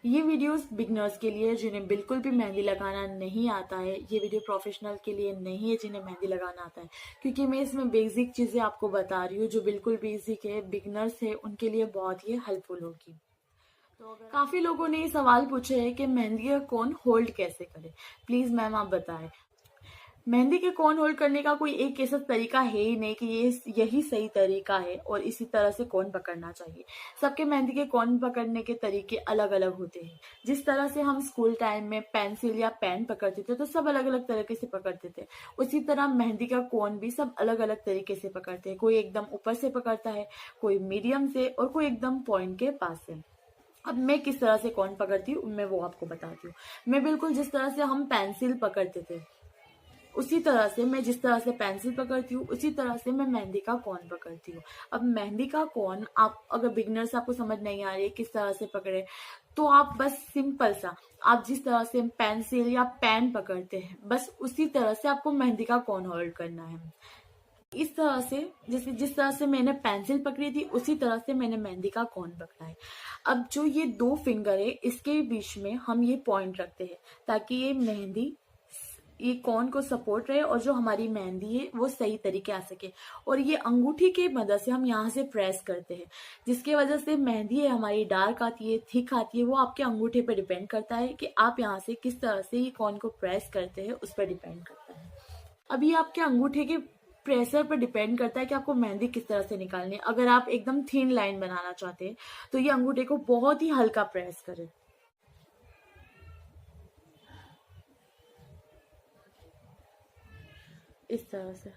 ये videos beginners के लिए जिन्हें बिल्कुल भी मेहंदी लगाना नहीं आता है। ये वीडियो प्रोफेशनल के लिए नहीं है जिन्हें मेहंदी लगाना आता है, क्योंकि मैं इसमें बेसिक चीजें आपको बता रही हूँ जो बिल्कुल बेसिक है, बिगनर्स है उनके लिए बहुत ही हेल्पफुल होगी। तो काफी लोगों ने ये सवाल पूछे है कि मेहंदी का कोन होल्ड कैसे करे। प्लीज मैम आप बताएं। मेहंदी के कोन होल्ड करने का कोई एक ऐसा तरीका है ही नहीं कि ये यही सही तरीका है और इसी तरह से कोन पकड़ना चाहिए। सबके मेहंदी के कोन पकड़ने के तरीके अलग अलग होते हैं। जिस तरह से हम स्कूल टाइम में पेंसिल या पेन पकड़ते थे तो सब अलग अलग तरीके से पकड़ते थे, उसी तरह मेहंदी का कोन भी सब अलग अलग तरीके से पकड़ते हैं। कोई एकदम ऊपर से पकड़ता है, कोई मीडियम से और कोई एकदम पॉइंट के पास से। अब मैं किस तरह से कौन पकड़ती हूँ मैं वो आपको बताती हूँ। मैं बिल्कुल जिस तरह से हम पेंसिल पकड़ते थे उसी तरह से, मैं जिस तरह से पेंसिल पकड़ती हूँ उसी तरह से मैं मेहंदी का कोन पकड़ती हूँ। अब मेहंदी का कोन आप अगर बिगनर्स आपको समझ नहीं आ रही है किस तरह से पकड़े, तो आप बस सिंपल सा, आप जिस तरह से पेंसिल या पेन पकड़ते हैं बस उसी तरह से आपको मेहंदी का कोन होल्ड करना है। इस तरह से जैसे जिस तरह से मैंने पेंसिल पकड़ी थी उसी तरह से मैंने मेहंदी का कोन पकड़ा है। अब जो ये दो फिंगर है इसके बीच में हम ये पॉइंट रखते हैं ताकि ये मेहंदी ये कोन को सपोर्ट रहे और जो हमारी मेहंदी है वो सही तरीके आ सके। और ये अंगूठी की मदद से हम यहाँ से प्रेस करते हैं, जिसकी वजह से मेहंदी है हमारी डार्क आती है, थिक आती है। वो आपके अंगूठे पर डिपेंड करता है कि आप यहाँ से किस तरह से ये कोन को प्रेस करते हैं, उस पर डिपेंड करता है। अभी आपके अंगूठे के प्रेशर पर डिपेंड करता है कि आपको मेहंदी किस तरह से निकालनी है। अगर आप एकदम थिन लाइन बनाना चाहते हैं तो ये अंगूठे को बहुत ही हल्का प्रेस करें, इस तरह से।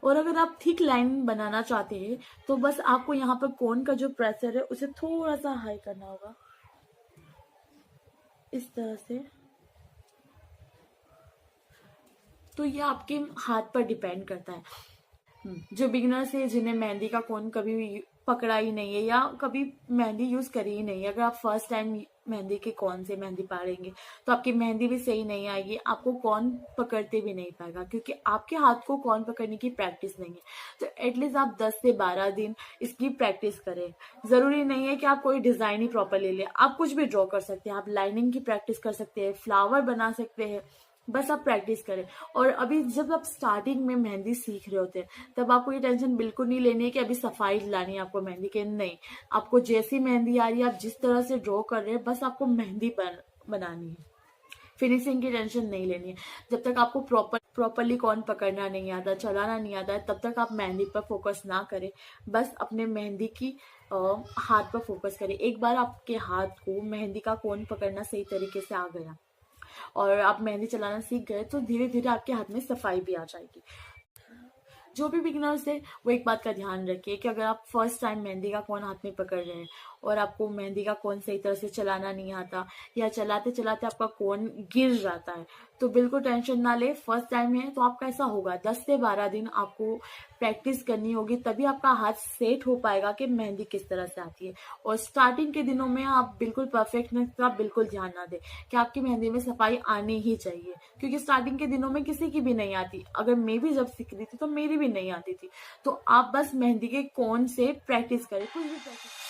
और अगर आप थिक लाइन बनाना चाहते हैं तो बस आपको यहाँ पर कोन का जो प्रेशर है उसे थोड़ा सा हाई करना होगा, इस तरह से। तो ये आपके हाथ पर डिपेंड करता है। जो बिगिनर्स है जिन्हें मेहंदी का कोन कभी भी पकड़ा ही नहीं है या कभी मेहंदी यूज करी ही नहीं है, अगर आप फर्स्ट टाइम मेहंदी के कोन से मेहंदी पाड़ेंगे तो आपकी मेहंदी भी सही नहीं आएगी, आपको कोन पकड़ते भी नहीं पाएगा क्योंकि आपके हाथ को कोन पकड़ने की प्रैक्टिस नहीं है। तो एटलीस्ट आप 10 से 12 दिन इसकी प्रैक्टिस करें। जरूरी नहीं है कि आप कोई डिजाइन ही प्रॉपर ले लें, आप कुछ भी ड्रॉ कर सकते हैं, आप लाइनिंग की प्रैक्टिस कर सकते हैं, फ्लावर बना सकते हैं, बस आप प्रैक्टिस करें। और अभी जब आप स्टार्टिंग में मेहंदी सीख रहे होते हैं तब आपको ये टेंशन बिल्कुल नहीं लेनी है कि अभी सफाई लानी है आपको मेहंदी के, नहीं। आपको जैसी मेहंदी आ रही है, आप जिस तरह से ड्रॉ कर रहे हैं बस आपको मेहंदी बनानी है, फिनिशिंग की टेंशन नहीं लेनी है। जब तक आपको प्रॉपरली कौन पकड़ना नहीं आता, चलाना नहीं आता है, तब तक आप मेहंदी पर फोकस ना करें, बस अपने मेहंदी की हाथ पर फोकस करें। एक बार आपके हाथ को मेहंदी का कोन पकड़ना सही तरीके से आ गया और आप मेहंदी चलाना सीख गए तो धीरे धीरे आपके हाथ में सफाई भी आ जाएगी। जो भी बिगिनर्स है वो एक बात का ध्यान रखिए कि अगर आप फर्स्ट टाइम मेहंदी का कोन हाथ में पकड़ रहे हैं और आपको मेहंदी का कोन सही तरह से चलाना नहीं आता या चलाते चलाते आपका कोन गिर जाता है तो बिल्कुल टेंशन ना ले। फर्स्ट टाइम है तो आपका ऐसा होगा, 10 से 12 दिन आपको प्रैक्टिस करनी होगी, तभी आपका हाथ सेट हो पाएगा कि मेहंदी किस तरह से आती है। और स्टार्टिंग के दिनों में आप बिल्कुल परफेक्टनेस का बिल्कुल ध्यान ना दें कि आपकी मेहंदी में सफाई आनी ही चाहिए, क्योंकि स्टार्टिंग के दिनों में किसी की भी नहीं आती। अगर मैं भी जब सीख रही थी तो मेरी भी नहीं आती थी। तो आप बस मेहंदी के कोन से प्रैक्टिस करें, कुछ भी प्रैक्टिस